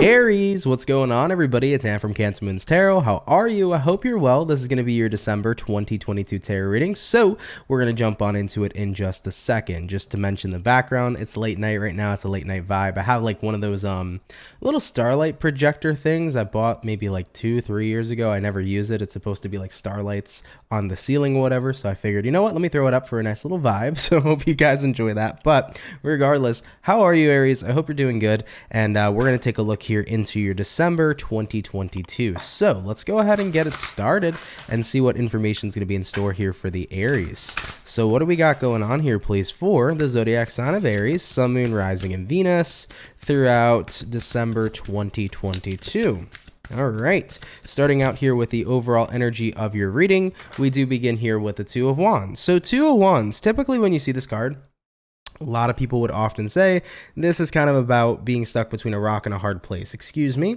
Aries, what's going on, everybody? It's Ann from CancerMoonsTarot. How are you? I hope you're well. This is going to be your December 2022 tarot reading, so we're going to jump on into it in just a second. Just to mention the background, it's late night right now. It's a late night vibe. I have like one of those little starlight projector things I bought maybe like 2-3 years ago. I never use it. It's supposed to be like starlights on the ceiling or whatever, so I figured, you know what, let me throw it up for a nice little vibe. So I hope you guys enjoy that. But regardless, how are you, Aries? I hope you're doing good, and we're going to take a look here into your December 2022. So let's go ahead and get it started and see what information is going to be in store here for the Aries. So what do we got going on here, please, for the zodiac sign of Aries, Sun, Moon, Rising, and Venus throughout December 2022? All right, starting out here with the overall energy of your reading, we do begin here with the Two of Wands. So Two of Wands, typically when you see this card, a lot of people would often say this is kind of about being stuck between a rock and a hard place. Excuse me.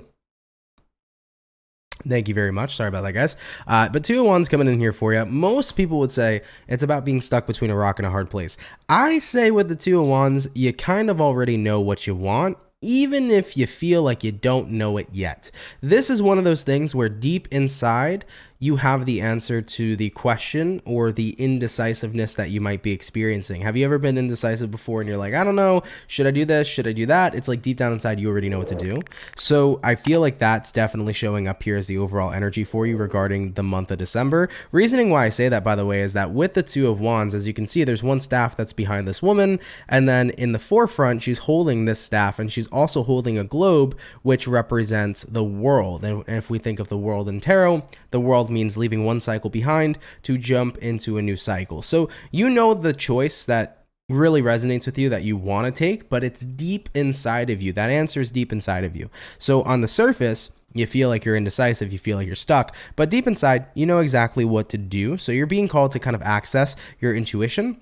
Thank you very much. Sorry about that, guys. But Two of Wands coming in here for you. Most people would say it's about being stuck between a rock and a hard place. I say with the Two of Wands, you kind of already know what you want, even if you feel like you don't know it yet. This is one of those things where deep inside, you have the answer to the question or the indecisiveness that you might be experiencing. Have you ever been indecisive before and you're like, I don't know, should I do this? Should I do that? It's like deep down inside, you already know what to do. So I feel like that's definitely showing up here as the overall energy for you regarding the month of December. Reasoning why I say that, by the way, is that with the Two of Wands, as you can see, there's one staff that's behind this woman. And then in the forefront, she's holding this staff, and she's also holding a globe, which represents the world. And if we think of the world in tarot, the world means leaving one cycle behind to jump into a new cycle. So you know the choice that really resonates with you that you want to take, but it's deep inside of you. That answer is deep inside of you. So on the surface, you feel like you're indecisive, you feel like you're stuck, but deep inside, you know exactly what to do. So you're being called to kind of access your intuition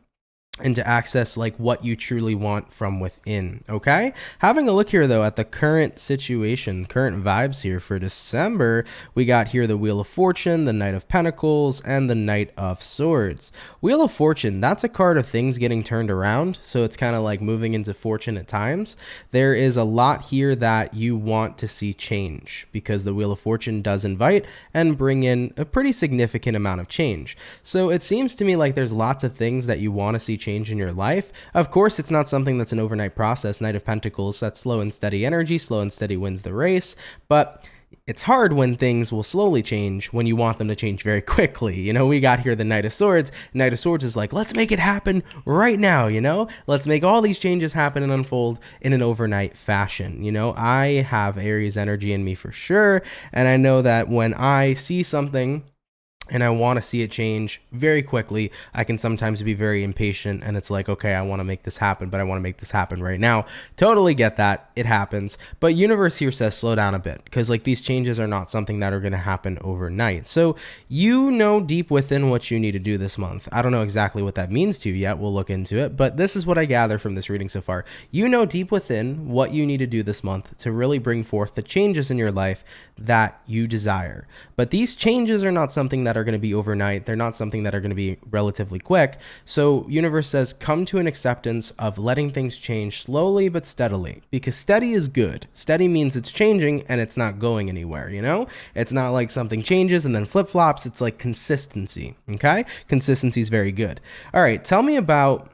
and to access like what you truly want from within. Okay, having a look here though at the current situation, current vibes here for December, we got here the Wheel of Fortune, the Knight of Pentacles, and the Knight of Swords. Wheel of Fortune, that's a card of things getting turned around, so it's kind of like moving into fortune at times. There is a lot here that you want to see change, because the Wheel of Fortune does invite and bring in a pretty significant amount of change. So it seems to me like there's lots of things that you want to see change in your life. Of course, it's not something that's an overnight process. Knight of Pentacles, that's slow and steady energy. Slow and steady wins the race. But it's hard when things will slowly change when you want them to change very quickly. You know, we got here the Knight of Swords. Knight of Swords is like, let's make it happen right now, you know? Let's make all these changes happen and unfold in an overnight fashion. You know, I have Aries energy in me for sure. And I know that when I see something and I want to see it change very quickly, I can sometimes be very impatient, and it's like, okay, I want to make this happen, but I want to make this happen right now. Totally get that. It happens. But universe here says slow down a bit, because like these changes are not something that are going to happen overnight. So you know deep within what you need to do this month. I don't know exactly what that means to you yet. We'll look into it, but this is what I gather from this reading so far. You know deep within what you need to do this month to really bring forth the changes in your life that you desire. But these changes are not something that are going to be overnight. They're not something that are going to be relatively quick. So universe says come to an acceptance of letting things change slowly but steadily, because steady is good. Steady means it's changing and it's not going anywhere, you know? It's not like something changes and then flip-flops. It's like consistency, okay? Consistency is very good. All right, tell me about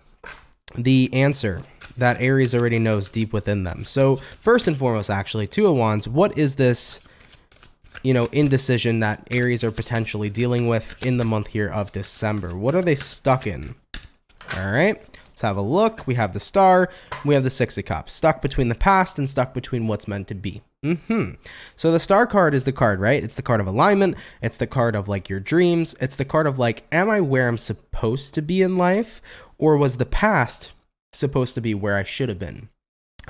the answer that Aries already knows deep within them. So first and foremost, actually, Two of Wands, what is this, you know, indecision that Aries are potentially dealing with in the month here of December? What are they stuck in? All right, let's have a look. We have the Star, we have the Six of Cups, stuck between the past and stuck between what's meant to be. So the Star card is the card, right? It's the card of alignment. It's the card of like your dreams. It's the card of like, am I where I'm supposed to be in life? Or was the past supposed to be where I should have been?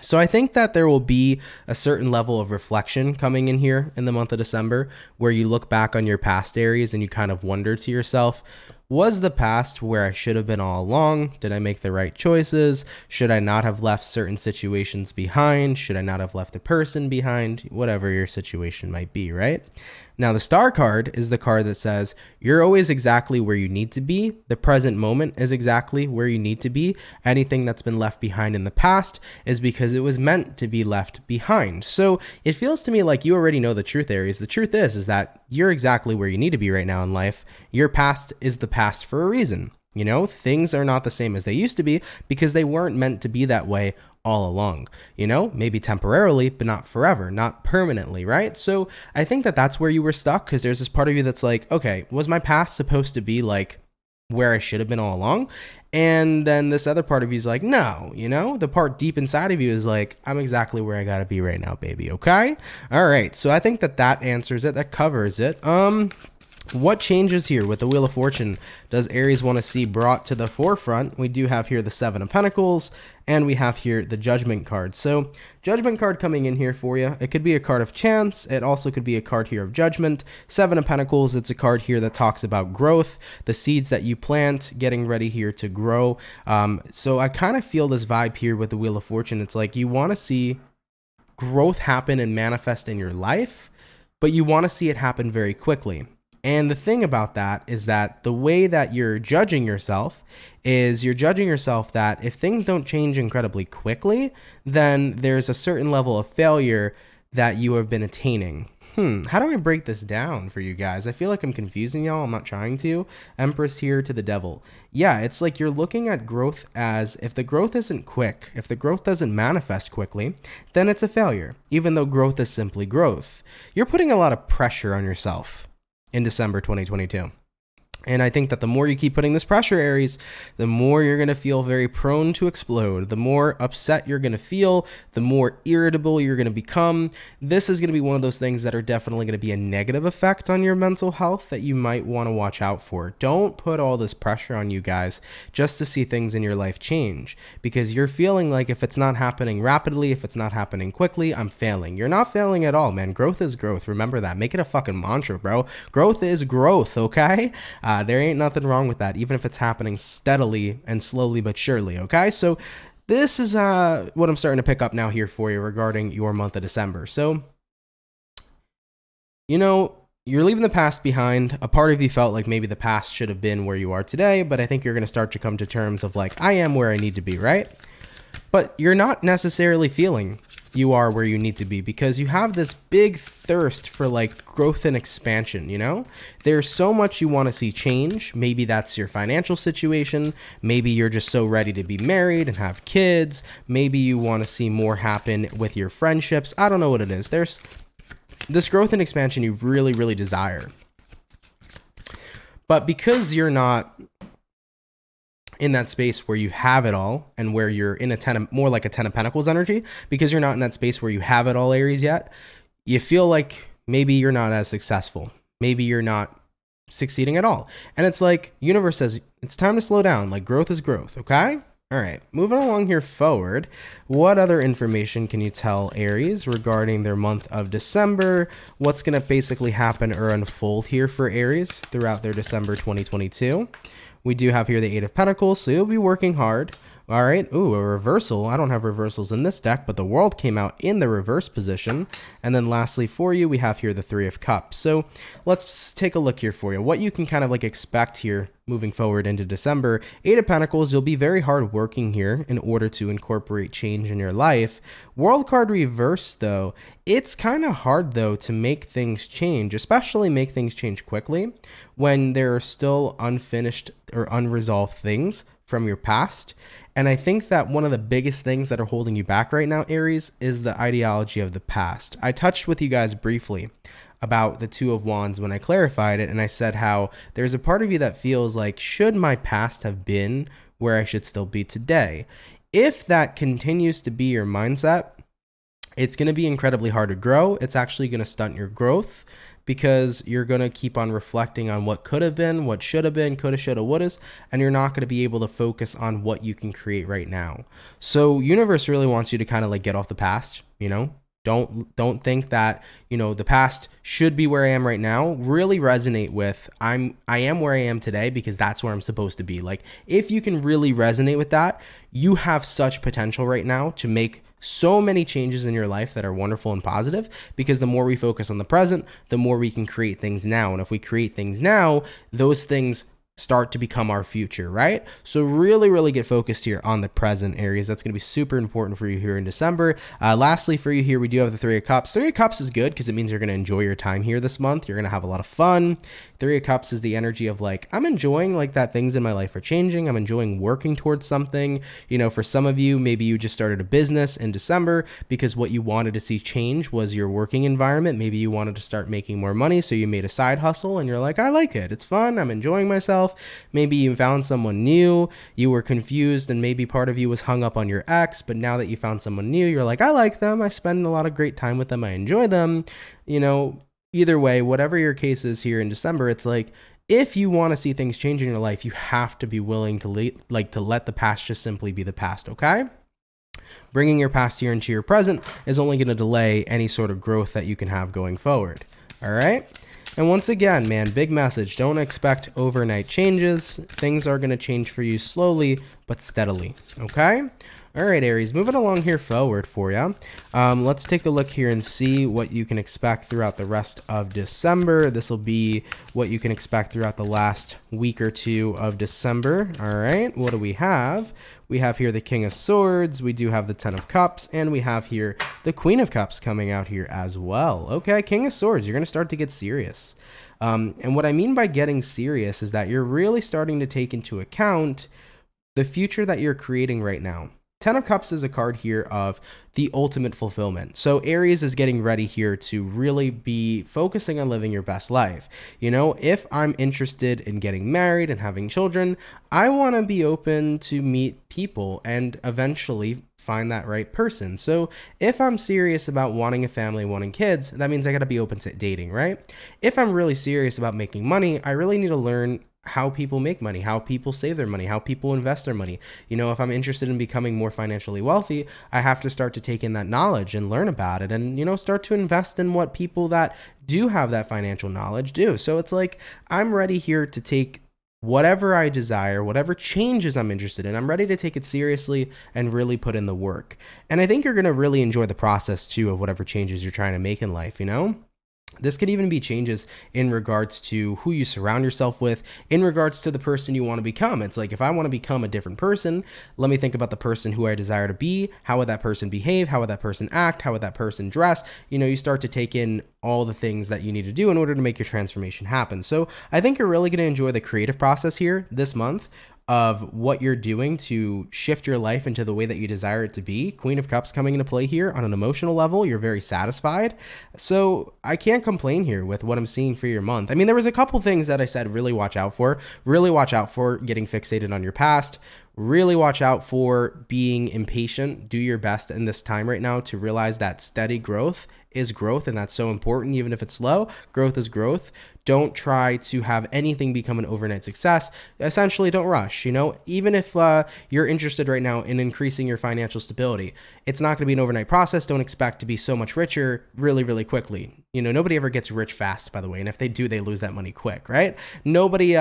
So I think that there will be a certain level of reflection coming in here in the month of December, where you look back on your past Aries and you kind of wonder to yourself, Was the past where I should have been all along? Did I make the right choices? Should I not have left certain situations behind? Should I not have left a person behind? Whatever your situation might be, right? Now, the star card is the card that says you're always exactly where you need to be. The present moment is exactly where you need to be. Anything that's been left behind in the past is because it was meant to be left behind. So it feels to me like you already know the truth, Aries. The truth is that you're exactly where you need to be right now in life. Your past is the past for a reason. You know, things are not the same as they used to be because they weren't meant to be that way all along, you know, maybe temporarily, but not forever, not permanently, right? So I think that that's where you were stuck because there's this part of you that's like, okay, was my past supposed to be like where I should have been all along? And then this other part of you is like, no, you know, the part deep inside of you is like, I'm exactly where I gotta be right now, baby. Okay. All right. So I think that that answers it. That covers it. What changes here with the Wheel of Fortune does Aries want to see brought to the forefront? We do have here the Seven of Pentacles, and we have here the Judgment card. So Judgment card coming in here for you. It could be a card of chance. It also could be a card here of judgment. Seven of Pentacles, it's a card here that talks about growth, the seeds that you plant, getting ready here to grow. So I kind of feel this vibe here with the Wheel of Fortune. It's like you want to see growth happen and manifest in your life, but you want to see it happen very quickly. And the thing about that is that the way that you're judging yourself is you're judging yourself that if things don't change incredibly quickly, then there's a certain level of failure that you have been attaining. How do I break this down for you guys? I feel like I'm confusing y'all. I'm not trying to. Empress here to the devil. Yeah, it's like you're looking at growth as if the growth isn't quick, if the growth doesn't manifest quickly, then it's a failure, even though growth is simply growth. You're putting a lot of pressure on yourself in December 2022. And I think that the more you keep putting this pressure, Aries, the more you're going to feel very prone to explode. The more upset you're going to feel, the more irritable you're going to become. This is going to be one of those things that are definitely going to be a negative effect on your mental health that you might want to watch out for. Don't put all this pressure on you guys just to see things in your life change, because you're feeling like if it's not happening rapidly, if it's not happening quickly, I'm failing. You're not failing at all, man. Growth is growth. Remember that. Make it a fucking mantra, bro. Growth is growth, okay? There ain't nothing wrong with that, even if it's happening steadily and slowly but surely, okay? So this is what I'm starting to pick up now here for you regarding your month of December. So, you know, you're leaving the past behind. A part of you felt like maybe the past should have been where you are today, but I think you're going to start to come to terms of like, I am where I need to be, right? But you're not necessarily feeling you are where you need to be because you have this big thirst for like growth and expansion, you know? There's so much you want to see change. Maybe that's your financial situation. Maybe you're just so ready to be married and have kids. Maybe you want to see more happen with your friendships. I don't know what it is. There's this growth and expansion you really, really desire. But because you're not in that space where you have it all and where you're in more like a 10 of Pentacles energy, because you're not in that space where you have it all, Aries, yet, you feel like maybe you're not as successful. Maybe you're not succeeding at all. And it's like universe says, it's time to slow down. Like growth is growth. Okay. All right. Moving along here forward. What other information can you tell Aries regarding their month of December? What's going to basically happen or unfold here for Aries throughout their December 2022? We do have here the Eight of Pentacles, so you'll be working hard. All right. Ooh, a reversal. I don't have reversals in this deck, but the World came out in the reverse position. And then lastly for you, we have here the Three of Cups. So let's take a look here for you. What you can kind of like expect here moving forward into December. Eight of Pentacles, you'll be very hard working here in order to incorporate change in your life. World card reverse, though, it's kind of hard, though, to make things change, especially make things change quickly when there are still unfinished or unresolved things from your past. And I think that one of the biggest things that are holding you back right now, Aries, is the ideology of the past. I touched with you guys briefly about the Two of Wands when I clarified it, and I said how there's a part of you that feels like, should my past have been where I should still be today? If that continues to be your mindset, it's going to be incredibly hard to grow. It's actually going to stunt your growth because you're going to keep on reflecting on what could have been, what should have been, coulda, shoulda, wouldas, and you're not going to be able to focus on what you can create right now. So universe really wants you to kind of like get off the past, you know, Don't think that, the past should be where I am right now. Really resonate with I am where I am today because that's where I'm supposed to be. Like, if you can really resonate with that, you have such potential right now to make so many changes in your life that are wonderful and positive, because the more we focus on the present, the more we can create things now. And if we create things now, those things start to become our future, right? So really get focused here on the present, Aries. That's going to be super important for you here in December. Lastly, for you here, we do have the Three of Cups. Three of Cups is good because it means you're going to enjoy your time here this month. You're going to have a lot of fun. Three of Cups is the energy of like, I'm enjoying like that things in my life are changing. I'm enjoying working towards something. For some of you, maybe you just started a business in December because what you wanted to see change was your working environment. Maybe you wanted to start making more money, so you made a side hustle and you're like, I like it. It's fun. I'm enjoying myself. Maybe you found someone new, you were confused, and maybe part of you was hung up on your ex, but now that you found someone new, you're like, I like them, I spend a lot of great time with them, I enjoy them. Either way, whatever your case is here in December, it's like, if you want to see things change in your life, you have to be willing to let the past just simply be the past, okay? Bringing your past here into your present is only going to delay any sort of growth that you can have going forward, all right? And once again, man, big message. Don't expect overnight changes. Things are going to change for you slowly but steadily, okay? All right, Aries, moving along here forward for you. Let's take a look here and see what you can expect throughout the rest of December. This will be what you can expect throughout the last week or two of December. All right, what do we have? We have here the King of Swords. We do have the Ten of Cups, and we have here the Queen of Cups coming out here as well. Okay, King of Swords, you're going to start to get serious. And what I mean by getting serious is that you're really starting to take into account the future that you're creating right now. Ten of Cups is a card here of the ultimate fulfillment. So Aries is getting ready here to really be focusing on living your best life. If I'm interested in getting married and having children, I want to be open to meet people and eventually find that right person. So if I'm serious about wanting a family, wanting kids, that means I got to be open to dating, right? If I'm really serious about making money, I really need to learn how people make money, how people save their money, how people invest their money. If I'm interested in becoming more financially wealthy, I have to start to take in that knowledge and learn about it and, start to invest in what people that do have that financial knowledge do. So it's like, I'm ready here to take whatever I desire, whatever changes I'm interested in, I'm ready to take it seriously and really put in the work. And I think you're going to really enjoy the process too of whatever changes you're trying to make in life, This could even be changes in regards to who you surround yourself with, in regards to the person you want to become. It's like, if I want to become a different person, let me think about the person who I desire to be. How would that person behave? How would that person act? How would that person dress? You start to take in all the things that you need to do in order to make your transformation happen. So I think you're really going to enjoy the creative process here this month of what you're doing to shift your life into the way that you desire it to be. Queen of Cups coming into play here on an emotional level. You're very satisfied. So I can't complain here with what I'm seeing for your month. I mean, there was a couple things that I said really watch out for. Really watch out for getting fixated on your past. Really watch out for being impatient. Do your best in this time right now to realize that steady growth is growth, and that's so important. Even if it's slow, growth is growth. Don't try to have anything become an overnight success. Essentially, don't rush. Even if you're interested right now in increasing your financial stability, it's not going to be an overnight process. Don't expect to be so much richer really quickly. Nobody ever gets rich fast, by the way. And if they do, they lose that money quick, right? Nobody,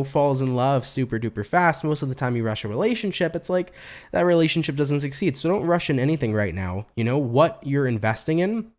falls in love super duper fast. Most of the time you rush a relationship, it's like that relationship doesn't succeed. So don't rush in anything right now. What you're investing in,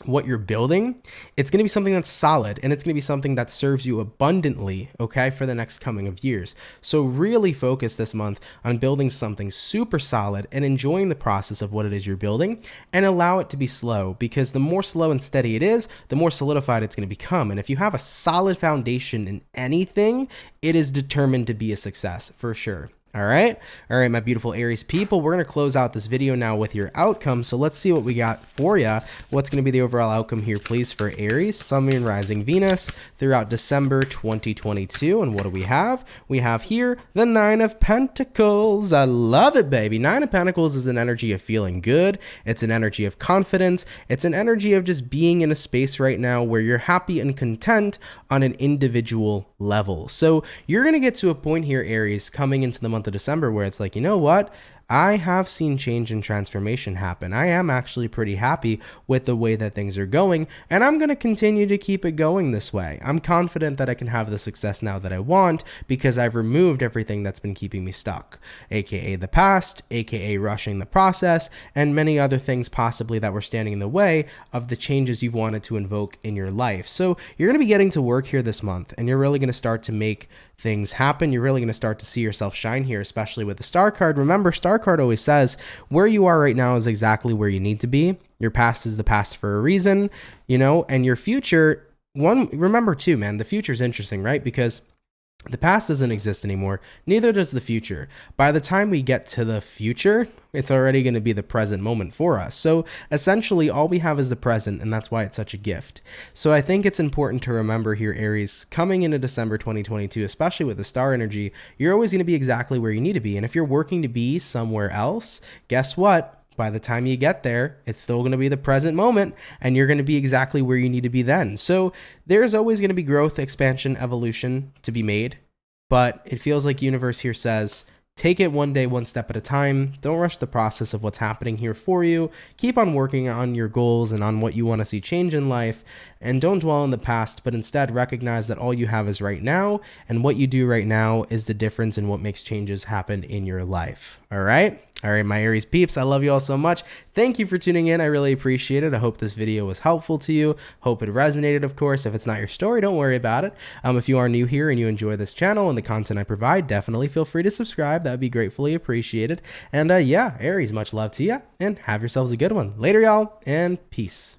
what you're building, it's going to be something that's solid, and it's going to be something that serves you abundantly, okay, for the next coming of years. So really focus this month on building something super solid and enjoying the process of what it is you're building, and allow it to be slow, because the more slow and steady it is, the more solidified it's going to become. And if you have a solid foundation in anything, it is determined to be a success for sure. All right, my beautiful Aries people, we're going to close out this video now with your outcome. So let's see what we got for you. What's going to be the overall outcome here, please, for Aries, Sun, Moon, Rising, Venus throughout December 2022. And what do we have? We have here the Nine of Pentacles. I love it, baby. Nine of Pentacles is an energy of feeling good. It's an energy of confidence. It's an energy of just being in a space right now where you're happy and content on an individual level. So you're going to get to a point here, Aries, coming into the month of December where it's like, you know what? I have seen change and transformation happen. I am actually pretty happy with the way that things are going, and I'm going to continue to keep it going this way. I'm confident that I can have the success now that I want because I've removed everything that's been keeping me stuck, aka the past, aka rushing the process, and many other things possibly that were standing in the way of the changes you've wanted to invoke in your life. So you're going to be getting to work here this month, and you're really going to start to make things happen. You're really going to start to see yourself shine here, especially with the star card. Remember, star card always says where you are right now is exactly where you need to be. Your past is the past for a reason, and your future, remember too, man, the future is interesting, right? Because the past doesn't exist anymore. Neither does the future. By the time we get to the future, it's already going to be the present moment for us. So essentially, all we have is the present, and that's why it's such a gift. So I think it's important to remember here, Aries, coming into December 2022, especially with the star energy, you're always going to be exactly where you need to be. And if you're working to be somewhere else, guess what? By the time you get there, it's still going to be the present moment, and you're going to be exactly where you need to be then. So there's always going to be growth, expansion, evolution to be made, but it feels like universe here says, take it one day, one step at a time. Don't rush the process of what's happening here for you. Keep on working on your goals and on what you want to see change in life, and don't dwell in the past, but instead recognize that all you have is right now, and what you do right now is the difference in what makes changes happen in your life. All right, my Aries peeps, I love you all so much. Thank you for tuning in. I really appreciate it. I hope this video was helpful to you. Hope it resonated, of course. If it's not your story, don't worry about it. If you are new here and you enjoy this channel and the content I provide, definitely feel free to subscribe. That would be gratefully appreciated. And yeah, Aries, much love to you, and have yourselves a good one. Later, y'all, and peace.